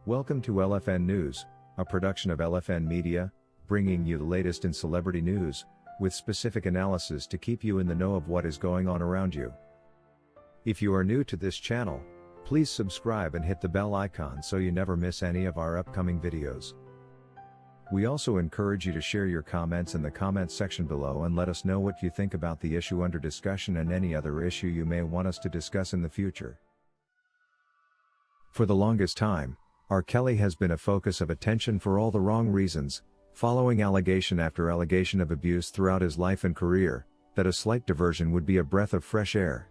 Welcome to LFN News, a production of LFN Media, bringing you the latest in celebrity news, with specific analysis to keep you in the know of what is going on around you. If you are new to this channel, please subscribe and hit the bell icon so you never miss any of our upcoming videos. We also encourage you to share your comments in the comments section below and let us know what you think about the issue under discussion and any other issue you may want us to discuss in the future. For the longest time, R. Kelly has been a focus of attention for all the wrong reasons, following allegation after allegation of abuse throughout his life and career, that a slight diversion would be a breath of fresh air.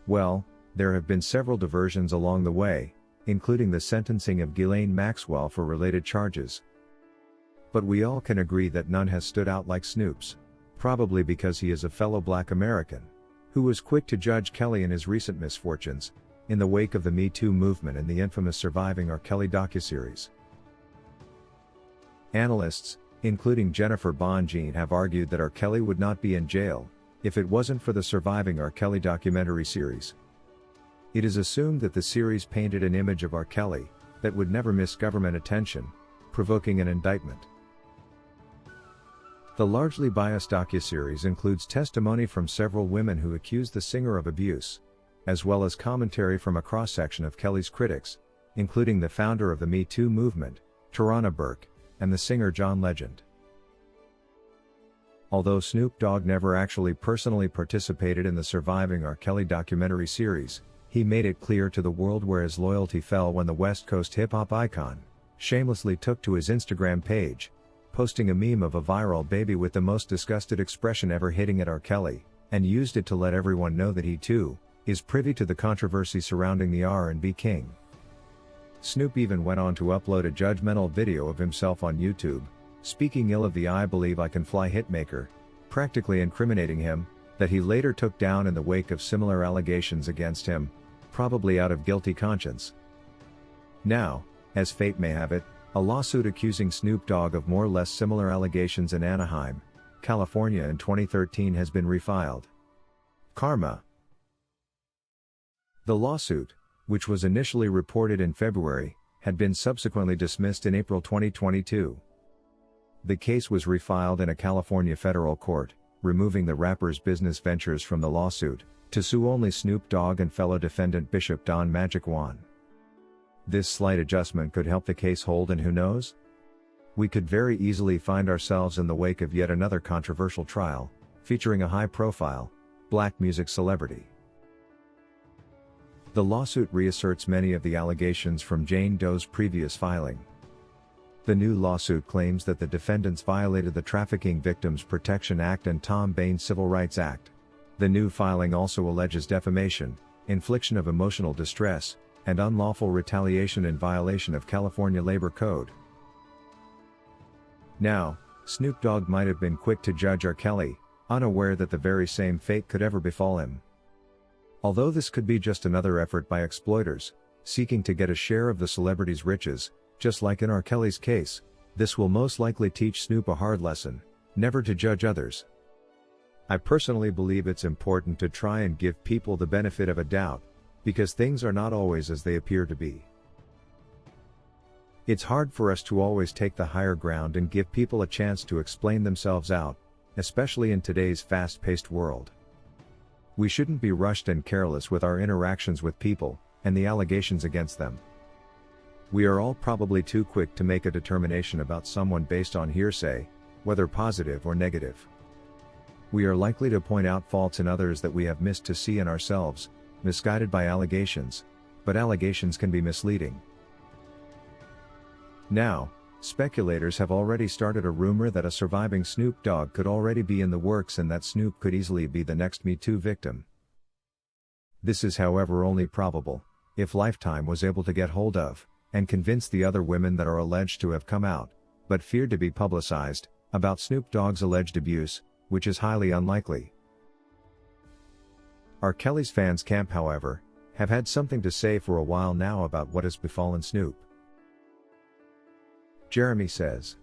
Well, there have been several diversions along the way, including the sentencing of Ghislaine Maxwell for related charges. But we all can agree that none has stood out like Snoop's, probably because he is a fellow Black American, who was quick to judge Kelly in his recent misfortunes, in the wake of the Me Too movement and the infamous Surviving R. Kelly docuseries. Analysts, including Jennifer Bonjean, have argued that R. Kelly would not be in jail if it wasn't for the Surviving R. Kelly documentary series. It is assumed that the series painted an image of R. Kelly that would never miss government attention, provoking an indictment. The largely biased docuseries includes testimony from several women who accused the singer of abuse, as well as commentary from a cross-section of Kelly's critics, including the founder of the Me Too movement, Tarana Burke, and the singer John Legend. Although Snoop Dogg never actually personally participated in the Surviving R. Kelly documentary series, he made it clear to the world where his loyalty fell when the West Coast hip-hop icon shamelessly took to his Instagram page, posting a meme of a viral baby with the most disgusted expression ever hitting at R. Kelly, and used it to let everyone know that he too is privy to the controversy surrounding the R&B king. Snoop even went on to upload a judgmental video of himself on YouTube, speaking ill of the "I Believe I Can Fly" hitmaker, practically incriminating him, that he later took down in the wake of similar allegations against him, probably out of guilty conscience. Now, as fate may have it, a lawsuit accusing Snoop Dogg of more or less similar allegations in Anaheim, California in 2013 has been refiled. Karma. The lawsuit, which was initially reported in February, had been subsequently dismissed in April 2022. The case was refiled in a California federal court, removing the rapper's business ventures from the lawsuit, to sue only Snoop Dogg and fellow defendant Bishop Don Magic Juan. This slight adjustment could help the case hold, and who knows? We could very easily find ourselves in the wake of yet another controversial trial, featuring a high-profile, black music celebrity. The lawsuit reasserts many of the allegations from Jane Doe's previous filing. The new lawsuit claims that the defendants violated the Trafficking Victims Protection Act and Tom Baines Civil Rights Act. The new filing also alleges defamation, infliction of emotional distress, and unlawful retaliation in violation of California Labor Code. Now, Snoop Dogg might have been quick to judge R. Kelly, unaware that the very same fate could ever befall him. Although this could be just another effort by exploiters, seeking to get a share of the celebrity's riches, just like in R. Kelly's case, this will most likely teach Snoop a hard lesson: never to judge others. I personally believe it's important to try and give people the benefit of a doubt, because things are not always as they appear to be. It's hard for us to always take the higher ground and give people a chance to explain themselves out, especially in today's fast-paced world. We shouldn't be rushed and careless with our interactions with people, and the allegations against them. We are all probably too quick to make a determination about someone based on hearsay, whether positive or negative. We are likely to point out faults in others that we have missed to see in ourselves, misguided by allegations, but allegations can be misleading. Now, speculators have already started a rumor that a surviving Snoop Dogg could already be in the works and that Snoop could easily be the next Me Too victim. This is, however, only probable if Lifetime was able to get hold of and convince the other women that are alleged to have come out, but feared to be publicized, about Snoop Dogg's alleged abuse, which is highly unlikely. R. Kelly's fans camp, however, have had something to say for a while now about what has befallen Snoop. Jeremy says,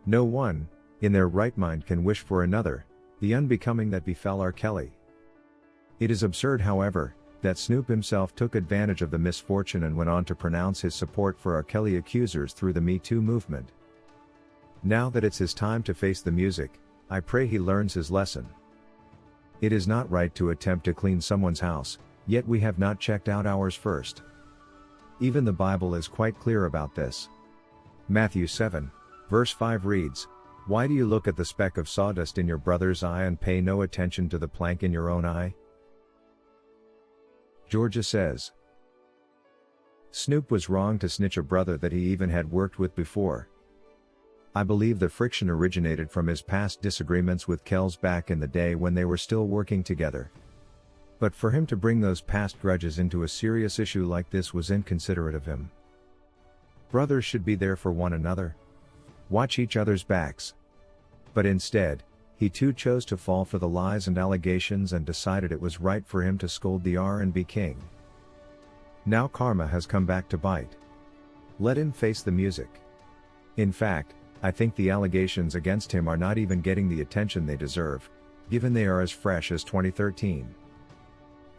"No one, in their right mind, can wish for another, the unbecoming that befell R. Kelly. It is absurd, however, that Snoop himself took advantage of the misfortune and went on to pronounce his support for R. Kelly accusers through the Me Too movement. Now that it's his time to face the music, I pray he learns his lesson. It is not right to attempt to clean someone's house, yet we have not checked out ours first. Even the Bible is quite clear about this. Matthew 7, verse 5 reads, "Why do you look at the speck of sawdust in your brother's eye and pay no attention to the plank in your own eye?" Georgia says, Snoop was wrong to snitch a brother that he even had worked with before. I believe the friction originated from his past disagreements with Kells back in the day when they were still working together. But for him to bring those past grudges into a serious issue like this was inconsiderate of him. Brothers should be there for one another. Watch each other's backs. But instead, he too chose to fall for the lies and allegations and decided it was right for him to scold the R&B king. Now karma has come back to bite. Let him face the music. In fact, I think the allegations against him are not even getting the attention they deserve, given they are as fresh as 2013.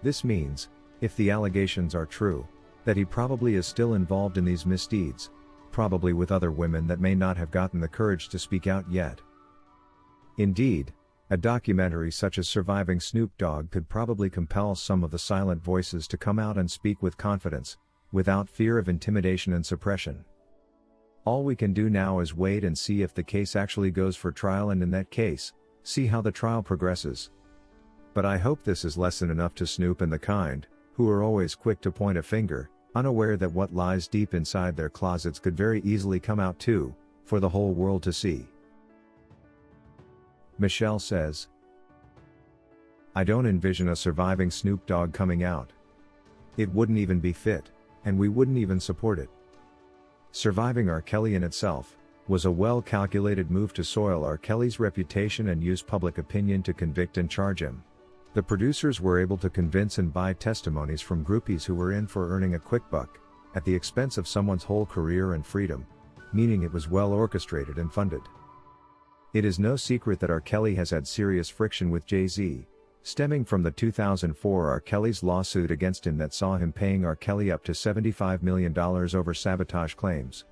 This means, if the allegations are true, that he probably is still involved in these misdeeds, probably with other women that may not have gotten the courage to speak out yet. Indeed, a documentary such as Surviving Snoop Dogg could probably compel some of the silent voices to come out and speak with confidence, without fear of intimidation and suppression. All we can do now is wait and see if the case actually goes for trial, and in that case, see how the trial progresses. But I hope this is lesson enough to Snoop and the kind, who are always quick to point a finger, unaware that what lies deep inside their closets could very easily come out too, for the whole world to see. Michelle says, I don't envision a Surviving Snoop Dogg coming out. It wouldn't even be fit, and we wouldn't even support it. Surviving R. Kelly in itself was a well-calculated move to soil R. Kelly's reputation and use public opinion to convict and charge him. The producers were able to convince and buy testimonies from groupies who were in for earning a quick buck, at the expense of someone's whole career and freedom, meaning it was well orchestrated and funded. It is no secret that R. Kelly has had serious friction with Jay-Z, stemming from the 2004 R. Kelly's lawsuit against him that saw him paying R. Kelly up to $75 million over sabotage claims.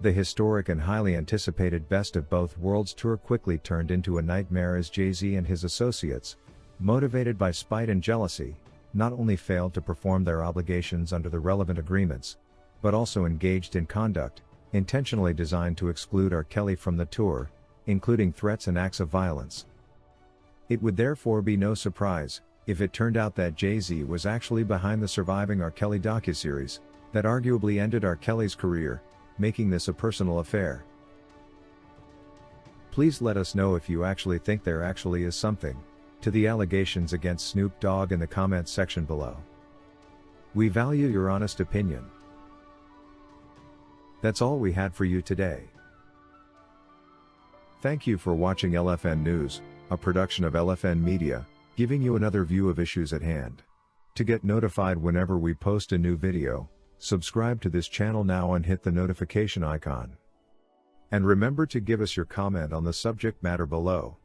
The historic and highly anticipated Best of Both Worlds tour quickly turned into a nightmare as Jay-Z and his associates, motivated by spite and jealousy, not only failed to perform their obligations under the relevant agreements, but also engaged in conduct intentionally designed to exclude R. Kelly from the tour, including threats and acts of violence. It would therefore be no surprise if it turned out that Jay-Z was actually behind the Surviving R. Kelly docuseries that arguably ended R. Kelly's career, making this a personal affair. Please let us know if you actually think there actually is something to the allegations against Snoop Dogg in the comments section below. We value your honest opinion. That's all we had for you today. Thank you for watching LFN News, a production of LFN Media, giving you another view of issues at hand. To get notified whenever we post a new video, subscribe to this channel now and hit the notification icon. And remember to give us your comment on the subject matter below.